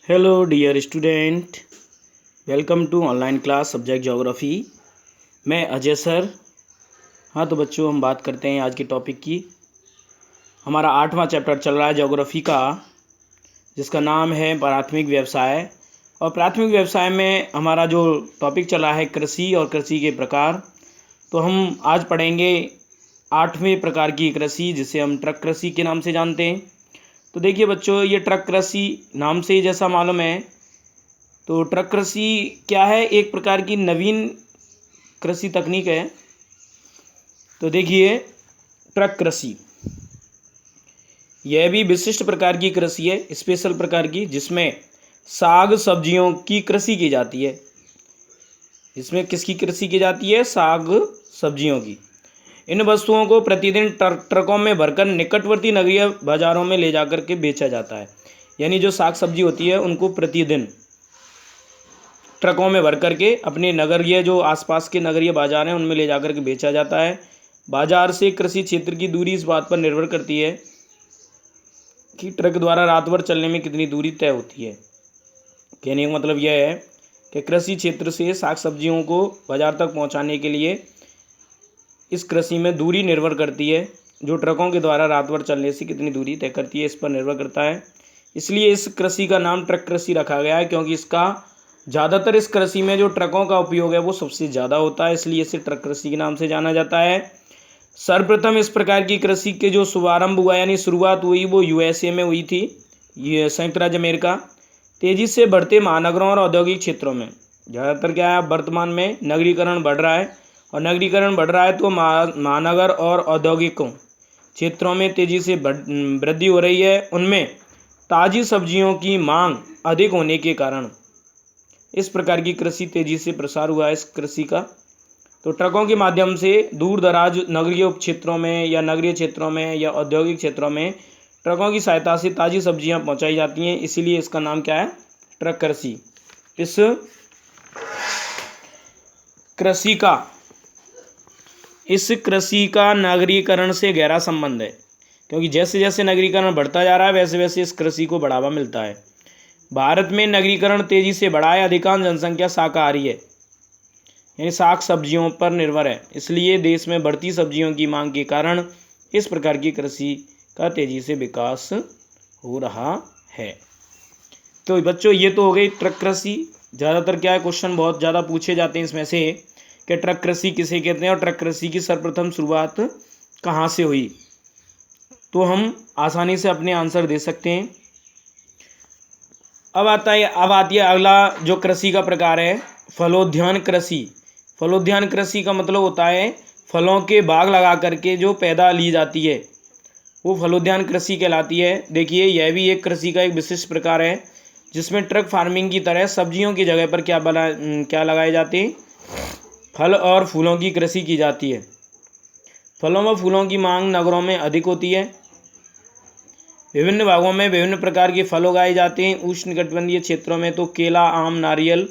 Hello dear student, welcome to online class subject geography. मैं Ajay sir. हाँ तो बच्चों, हम बात करते हैं आज के टॉपिक की। हमारा 8वां चैप्टर चल रहा है ज्योग्राफी का, जिसका नाम है प्राथमिक व्यवसाय। और प्राथमिक व्यवसाय में हमारा जो टॉपिक चल रहा है कृषि और कृषि के प्रकार। तो हम आज पढ़ेंगे 8वें प्रकार की कृषि, जिसे हम ट्रक कृषि के नाम से जानते हैं। तो देखिए बच्चों, ये ट्रक कृषि नाम से ही जैसा मालूम है, तो ट्रक कृषि क्या है? एक प्रकार की नवीन कृषि तकनीक है। तो देखिए, ट्रक कृषि यह भी विशिष्ट प्रकार की कृषि है, स्पेशल प्रकार की, जिसमें साग सब्जियों की कृषि की जाती है। इसमें किसकी कृषि की जाती है? साग सब्जियों की। इन वस्तुओं को प्रतिदिन ट्रकों में भरकर निकटवर्ती नगरीय बाजारों में ले जाकर के बेचा जाता है। यानी जो साग सब्जी होती है उनको प्रतिदिन ट्रकों में भर करके अपने नगरीय, जो आसपास के नगरीय बाजार हैं, उनमें ले जाकर के बेचा जाता है। बाजार से कृषि क्षेत्र की दूरी इस बात पर निर्भर करती है कि ट्रक द्वारा रात भर चलने में कितनी दूरी तय होती है। कहने का मतलब यह है कि कृषि क्षेत्र से साग सब्जियों को बाजार तक पहुंचाने के लिए इस कृषि में दूरी निर्भर करती है। जो ट्रकों के द्वारा रात भर चलने से कितनी दूरी तय करती है, इस पर निर्भर करता है। इसलिए इस कृषि का नाम ट्रक कृषि रखा गया है, क्योंकि इसका ज़्यादातर इस कृषि में जो ट्रकों का उपयोग है वो सबसे ज़्यादा होता है, इसलिए इसे ट्रक कृषि के नाम से जाना जाता है। सर्वप्रथम इस प्रकार की कृषि के जो शुभारंभ हुआ, यानी शुरुआत हुई, वो यूएसए में हुई थी, ये संयुक्त राज्य अमेरिका। तेज़ी से बढ़ते महानगरों और औद्योगिक क्षेत्रों में ज़्यादातर क्या है, वर्तमान में नगरीकरण बढ़ रहा है, और नगरीकरण बढ़ रहा है तो महानगर और औद्योगिक क्षेत्रों में तेज़ी से वृद्धि हो रही है। उनमें ताज़ी सब्जियों की मांग अधिक होने के कारण इस प्रकार की कृषि तेजी से प्रसार हुआ है इस कृषि का। तो ट्रकों के माध्यम से दूर दराज नगरीय क्षेत्रों में या नगरीय क्षेत्रों में या औद्योगिक क्षेत्रों में ट्रकों की सहायता से ताज़ी सब्जियां पहुंचाई जाती हैं, इसीलिए इसका नाम क्या है? ट्रक कृषि। इस कृषि का नगरीकरण से गहरा संबंध है, क्योंकि जैसे जैसे नगरीकरण बढ़ता जा रहा है वैसे वैसे इस कृषि को बढ़ावा मिलता है। भारत में नगरीकरण तेजी से बढ़ा है। अधिकांश जनसंख्या शाकाहारी है, यानी साग सब्जियों पर निर्भर है। इसलिए देश में बढ़ती सब्जियों की मांग के कारण इस प्रकार की कृषि का तेजी से विकास हो रहा है। तो बच्चों, ये तो हो गई ट्रक कृषि। ज़्यादातर क्या है, क्वेश्चन बहुत ज़्यादा पूछे जाते हैं इसमें से कि ट्रक कृषि किसे कहते हैं और ट्रक कृषि की सर्वप्रथम शुरुआत कहाँ से हुई। तो हम आसानी से अपने आंसर दे सकते हैं। अब आती है अगला जो कृषि का प्रकार है, फलोद्यान कृषि। फलोद्यान कृषि का मतलब होता है फलों के बाग लगा करके जो पैदा ली जाती है, वो फलोद्यान कृषि कहलाती है। देखिए, यह भी एक कृषि का एक विशिष्ट प्रकार है, जिसमें ट्रक फार्मिंग की तरह सब्जियों की जगह पर क्या लगाए जाते हैं? फल और फूलों की कृषि की जाती है। फलों व फूलों की मांग नगरों में अधिक होती है। विभिन्न भागों में विभिन्न प्रकार के फल उगाए जाते हैं। उष्णकटिबंधीय क्षेत्रों में तो केला, आम, नारियल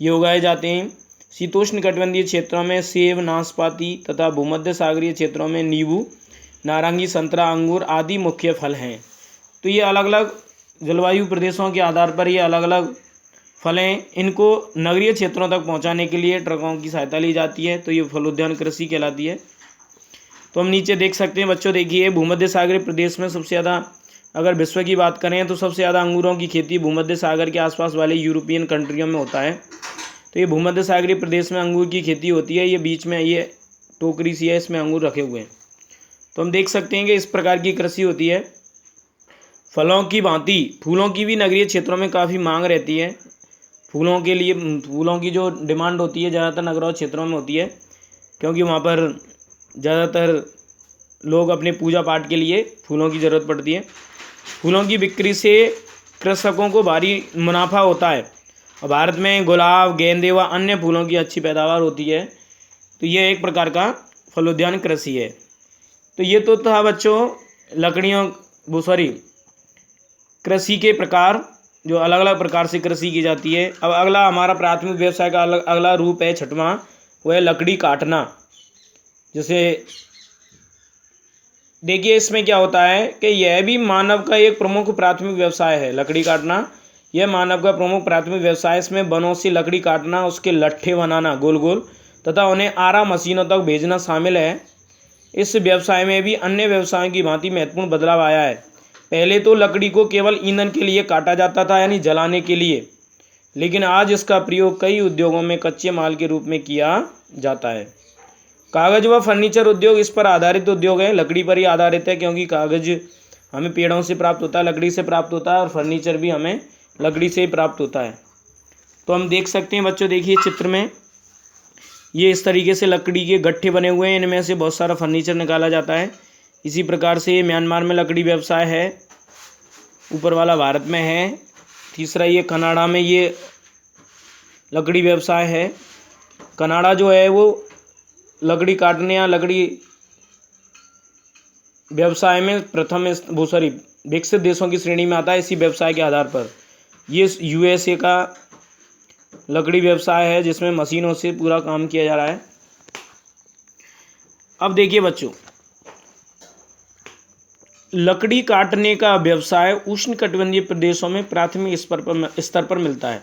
ये उगाए जाते हैं। शीतोष्ण कटिबंधीय क्षेत्रों में सेब, नाशपाती तथा भूमध्य सागरीय क्षेत्रों में नींबू, नारंगी, संतरा, अंगूर आदि मुख्य फल हैं। तो ये अलग अलग जलवायु प्रदेशों के आधार पर ये अलग अलग फल हैं। इनको नगरीय क्षेत्रों तक पहुंचाने के लिए ट्रकों की सहायता ली जाती है, तो ये फलोद्यान कृषि कहलाती है। तो हम नीचे देख सकते हैं बच्चों, देखिए, भूमध्य सागरीय प्रदेश में सबसे ज़्यादा, अगर विश्व की बात करें तो सबसे ज़्यादा अंगूरों की खेती भूमध्य सागर के आसपास वाले यूरोपियन कंट्रियों में होता है। तो ये भूमध्य सागरीय प्रदेश में अंगूर की खेती होती है। ये बीच में ये टोकरी सी है, इसमें अंगूर रखे हुए हैं। तो हम देख सकते हैं कि इस प्रकार की कृषि होती है। फलों की भांति फूलों की भी नगरीय क्षेत्रों में काफ़ी मांग रहती है। फूलों के लिए फूलों की जो डिमांड होती है ज़्यादातर नगरीय क्षेत्रों में होती है, क्योंकि वहाँ पर ज़्यादातर लोग अपने पूजा पाठ के लिए फूलों की ज़रूरत पड़ती है। फूलों की बिक्री से कृषकों को भारी मुनाफा होता है, और भारत में गुलाब, गेंदे व अन्य फूलों की अच्छी पैदावार होती है। तो ये एक प्रकार का फलोद्यान कृषि है। तो ये तो था बच्चों कृषि के प्रकार, जो अलग अलग प्रकार से कृषि की जाती है। अब अगला हमारा प्राथमिक व्यवसाय का अगला रूप है, छठवां, वह है लकड़ी काटना। जैसे देखिए, इसमें क्या होता है कि यह भी मानव का एक प्रमुख प्राथमिक व्यवसाय है, लकड़ी काटना। यह मानव का प्रमुख प्राथमिक व्यवसाय। इसमें वनों से लकड़ी काटना, उसके लट्ठे बनाना गोल गोल तथा उन्हें आरा मशीनों तक भेजना शामिल है। इस व्यवसाय में भी अन्य व्यवसायों की भांति महत्वपूर्ण बदलाव आया है। पहले तो लकड़ी को केवल ईंधन के लिए काटा जाता था, यानी जलाने के लिए, लेकिन आज इसका प्रयोग कई उद्योगों में कच्चे माल के रूप में किया जाता है। कागज व फर्नीचर उद्योग इस पर आधारित उद्योग है, लकड़ी पर ही आधारित है, क्योंकि कागज हमें पेड़ों से प्राप्त होता है, लकड़ी से प्राप्त होता है, और फर्नीचर भी हमें लकड़ी से ही प्राप्त होता है। तो हम देख सकते हैं बच्चों, देखिए चित्र में ये इस तरीके से लकड़ी के गट्ठे बने हुए हैं, इनमें से बहुत सारा फर्नीचर निकाला जाता है। इसी प्रकार से ये म्यांमार में लकड़ी व्यवसाय है, ऊपर वाला भारत में है। तीसरा ये कनाडा में ये लकड़ी व्यवसाय है। कनाडा जो है वो लकड़ी काटने या लकड़ी व्यवसाय में प्रथम विकसित देशों की श्रेणी में आता है। इसी व्यवसाय के आधार पर ये यूएसए का लकड़ी व्यवसाय है, जिसमें मशीनों से पूरा काम किया जा रहा है। अब देखिए बच्चों, लकड़ी काटने का व्यवसाय उष्णकटिबंधीय प्रदेशों में प्राथमिक स्तर पर मिलता है।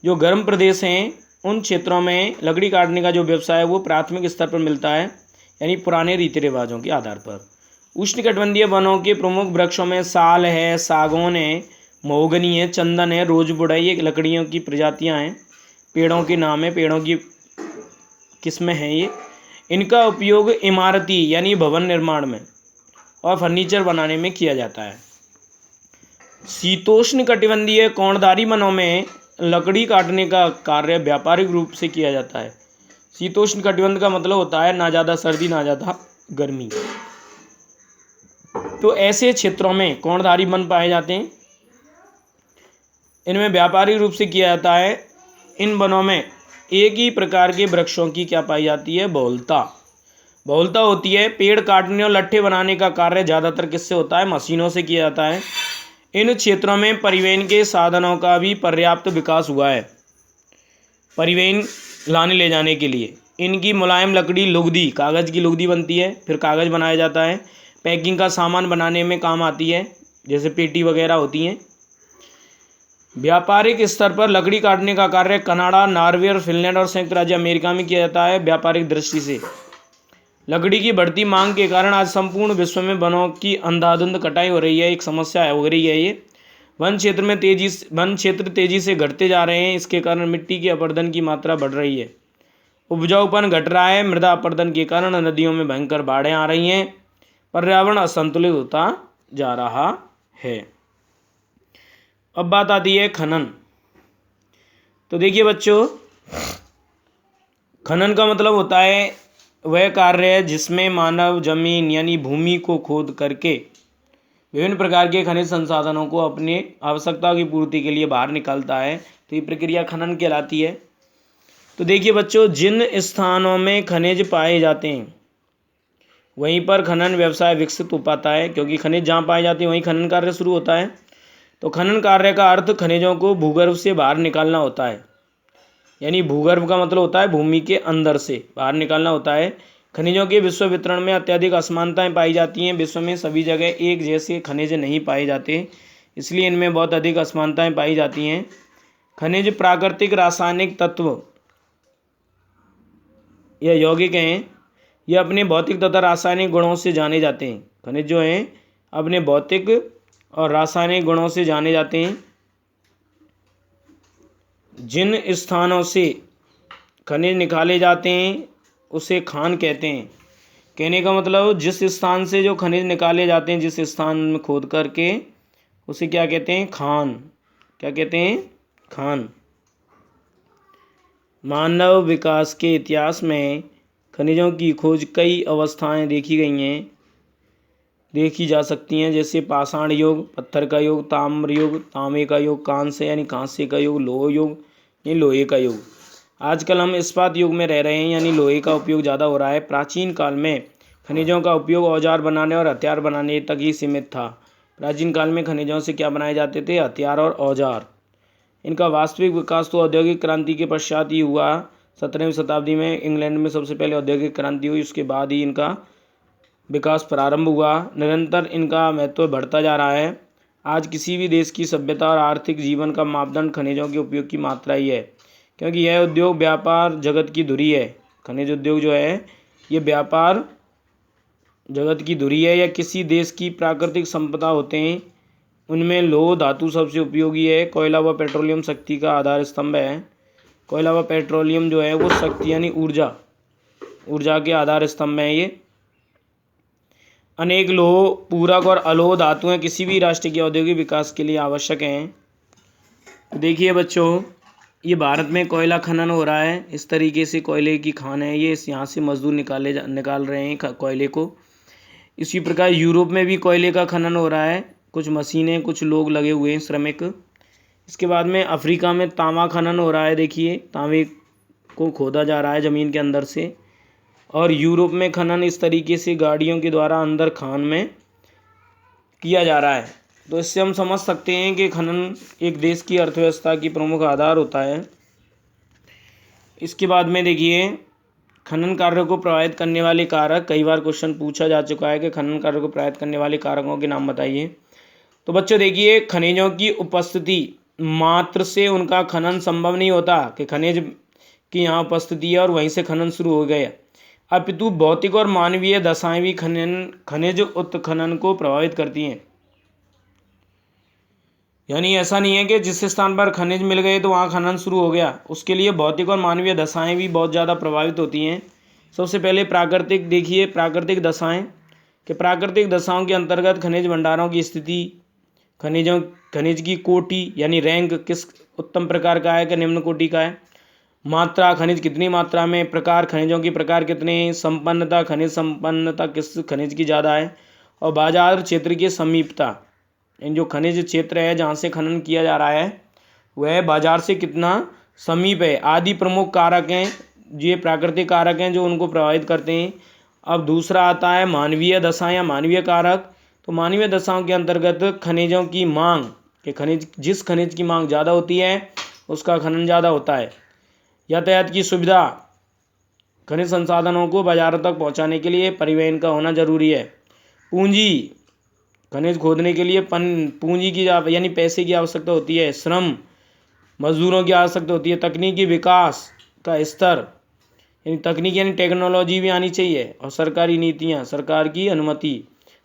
जो गर्म प्रदेश हैं उन क्षेत्रों में लकड़ी काटने का जो व्यवसाय है वो प्राथमिक स्तर पर मिलता है, यानी पुराने रीति रिवाजों के आधार पर। उष्णकटिबंधीय वनों के प्रमुख वृक्षों में साल है, सागौन है, महोगनी है, चंदन है, रोजवुड है। ये लकड़ियों की प्रजातियां हैं, पेड़ों के नाम है, पेड़ों की किस्में हैं ये। इनका उपयोग इमारती यानी भवन निर्माण में और फर्नीचर बनाने में किया जाता है। शीतोष्ण कटिबंधीय कोणधारी वनों में लकड़ी काटने का कार्य व्यापारिक रूप से किया जाता है। शीतोष्ण कटिबंध का मतलब होता है ना ज़्यादा सर्दी ना ज़्यादा गर्मी। तो ऐसे क्षेत्रों में कोणधारी वन पाए जाते हैं, इनमें व्यापारिक रूप से किया जाता है। इन वनों में एक ही प्रकार के वृक्षों की क्या पाई जाती है? बहुलता होती है। पेड़ काटने और लट्ठे बनाने का कार्य ज़्यादातर किससे होता है? मशीनों से किया जाता है। इन क्षेत्रों में परिवहन के साधनों का भी पर्याप्त विकास हुआ है, परिवहन लाने ले जाने के लिए। इनकी मुलायम लकड़ी लुगदी, कागज़ की लुगदी बनती है, फिर कागज़ बनाया जाता है। पैकिंग का सामान बनाने में काम आती है, जैसे पेटी वगैरह होती हैं। व्यापारिक स्तर पर लकड़ी काटने का कार्य कनाडा, नॉर्वे और फिनलैंड और संयुक्त राज्य अमेरिका में किया जाता है। व्यापारिक दृष्टि से लकड़ी की बढ़ती मांग के कारण आज संपूर्ण विश्व में वनों की अंधाधुंध कटाई हो रही है, एक समस्या हो रही है ये। वन क्षेत्र तेजी से घटते जा रहे हैं। इसके कारण मिट्टी के अपरदन की मात्रा बढ़ रही है, उपजाऊपन घट रहा है। मृदा अपरदन के कारण नदियों में भयंकर बाढ़ें आ रही हैं, पर्यावरण असंतुलित होता जा रहा है। अब बात आती है खनन। तो देखिए बच्चों, खनन का मतलब होता है वह कार्य है जिसमें मानव जमीन यानी भूमि को खोद करके विभिन्न प्रकार के खनिज संसाधनों को अपनी आवश्यकता की पूर्ति के लिए बाहर निकालता है। तो ये प्रक्रिया खनन कहलाती है। तो देखिए बच्चों, जिन स्थानों में खनिज पाए जाते हैं वहीं पर खनन व्यवसाय विकसित हो पाता है, क्योंकि खनिज जहाँ पाए जाते हैं वहीं खनन कार्य शुरू होता है। तो खनन कार्य का अर्थ खनिजों को भूगर्भ से बाहर निकालना होता है, यानी भूगर्भ का मतलब होता है भूमि के अंदर से बाहर निकालना होता है। खनिजों के विश्व वितरण में अत्यधिक असमानताएं पाई जाती हैं। विश्व में सभी जगह एक जैसे खनिज नहीं पाए जाते, इसलिए इनमें बहुत अधिक असमानताएं पाई जाती हैं। खनिज प्राकृतिक रासायनिक तत्व या यौगिक हैं, ये अपने भौतिक तथा रासायनिक गुणों से जाने जाते हैं। खनिज जो हैं अपने भौतिक और रासायनिक गुणों से जाने जाते हैं। जिन स्थानों से खनिज निकाले जाते हैं उसे खान कहते हैं। कहने का मतलब जिस स्थान से जो खनिज निकाले जाते हैं, जिस स्थान में खोद करके, उसे क्या कहते हैं? खान। क्या कहते हैं? खान। मानव विकास के इतिहास में खनिजों की खोज कई अवस्थाएं देखी जा सकती हैं, जैसे पाषाण युग, पत्थर का युग, ताम्र युग, तांबे का युग, कांस्य यानी कांस्य का युग, लोह युग यानी लोहे का युग। आजकल हम इस्पात युग में रह रहे हैं, यानी लोहे का उपयोग ज़्यादा हो रहा है। प्राचीन काल में खनिजों का उपयोग औजार बनाने और हथियार बनाने तक ही सीमित था। प्राचीन काल में खनिजों से क्या बनाए जाते थे? हथियार और औजार। इनका वास्तविक विकास तो औद्योगिक क्रांति के पश्चात ही हुआ। 17वीं शताब्दी में इंग्लैंड में सबसे पहले औद्योगिक क्रांति हुई, उसके बाद ही इनका विकास प्रारंभ हुआ। निरंतर इनका महत्व बढ़ता जा रहा है। आज किसी भी देश की सभ्यता और आर्थिक जीवन का मापदंड खनिजों के उपयोग की मात्रा ही है, क्योंकि यह उद्योग व्यापार जगत की धुरी है। खनिज उद्योग जो है ये व्यापार जगत की धुरी है, या किसी देश की प्राकृतिक संपदा होते हैं, उनमें लोह धातु सबसे उपयोगी है। कोयला व पेट्रोलियम शक्ति का आधार स्तंभ है। कोयला व पेट्रोलियम जो है वो शक्ति यानी ऊर्जा के आधार स्तंभ है। ये अनेक लोह, पूरक और अलोह धातुएं किसी भी राष्ट्र के औद्योगिक विकास के लिए आवश्यक हैं। देखिए बच्चों, ये भारत में कोयला खनन हो रहा है। इस तरीके से कोयले की खान है ये, यहाँ से मजदूर निकाल रहे हैं कोयले को। इसी प्रकार यूरोप में भी कोयले का खनन हो रहा है, कुछ मशीनें, कुछ लोग लगे हुए हैं श्रमिक। इसके बाद में अफ्रीका में तांबा खनन हो रहा है। देखिए, तांबे को खोदा जा रहा है ज़मीन के अंदर से। और यूरोप में खनन इस तरीके से गाड़ियों के द्वारा अंदर खान में किया जा रहा है। तो इससे हम समझ सकते हैं कि खनन एक देश की अर्थव्यवस्था की प्रमुख आधार होता है। इसके बाद में देखिए, खनन कार्य को प्रभावित करने वाले कारक। कई बार क्वेश्चन पूछा जा चुका है कि खनन कार्य को प्रभावित करने वाले कारकों के नाम बताइए। तो बच्चों देखिए, खनिजों की उपस्थिति मात्र से उनका खनन संभव नहीं होता कि खनिज की यहाँ उपस्थिति है और वहीं से खनन शुरू हो गया, अपितु भौतिक और मानवीय दशाएं भी खनिज उत्खनन को प्रभावित करती हैं। यानी ऐसा नहीं है कि जिस स्थान पर खनिज मिल गए तो वहाँ खनन शुरू हो गया, उसके लिए भौतिक और मानवीय दशाएं भी बहुत ज़्यादा प्रभावित होती हैं। सबसे पहले प्राकृतिक, देखिए प्राकृतिक दशाएं, कि प्राकृतिक दशाओं के अंतर्गत खनिज भंडारों की स्थिति, खनिज की कोटि यानी रैंक किस उत्तम प्रकार का है कि निम्न कोटि का है, मात्रा, खनिज कितनी मात्रा में, प्रकार, खनिजों के प्रकार कितने हैं, संपन्नता, खनिज संपन्नता किस खनिज की ज़्यादा है, और बाजार क्षेत्र की समीपता, जो खनिज क्षेत्र है जहाँ से खनन किया जा रहा है वह बाजार से कितना समीप है, आदि प्रमुख कारक हैं। ये प्राकृतिक कारक हैं जो उनको प्रभावित करते हैं। अब दूसरा आता है मानवीय दशा या मानवीय कारक। तो मानवीय दशाओं के अंतर्गत खनिजों की मांग, कि जिस खनिज की मांग ज़्यादा होती है उसका खनन ज़्यादा होता है। यातायात की सुविधा, खनिज संसाधनों को बाजारों तक पहुंचाने के लिए परिवहन का होना जरूरी है। पूंजी, खनिज खोदने के लिए पूंजी की यानी पैसे की आवश्यकता होती है। श्रम, मजदूरों की आवश्यकता होती है। तकनीकी विकास का स्तर, यानी तकनीक यानी टेक्नोलॉजी भी आनी चाहिए। और सरकारी नीतियाँ, सरकार की अनुमति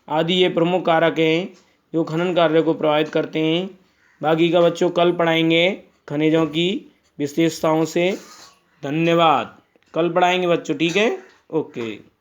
आदि ये प्रमुख कारक हैं जो खनन कार्य को प्रभावित करते हैं। बाकी का बच्चों कल पढ़ाएंगे खनिजों की विशेषताओं से। धन्यवाद। कल पढ़ाएंगे बच्चों, ठीक है, ओके।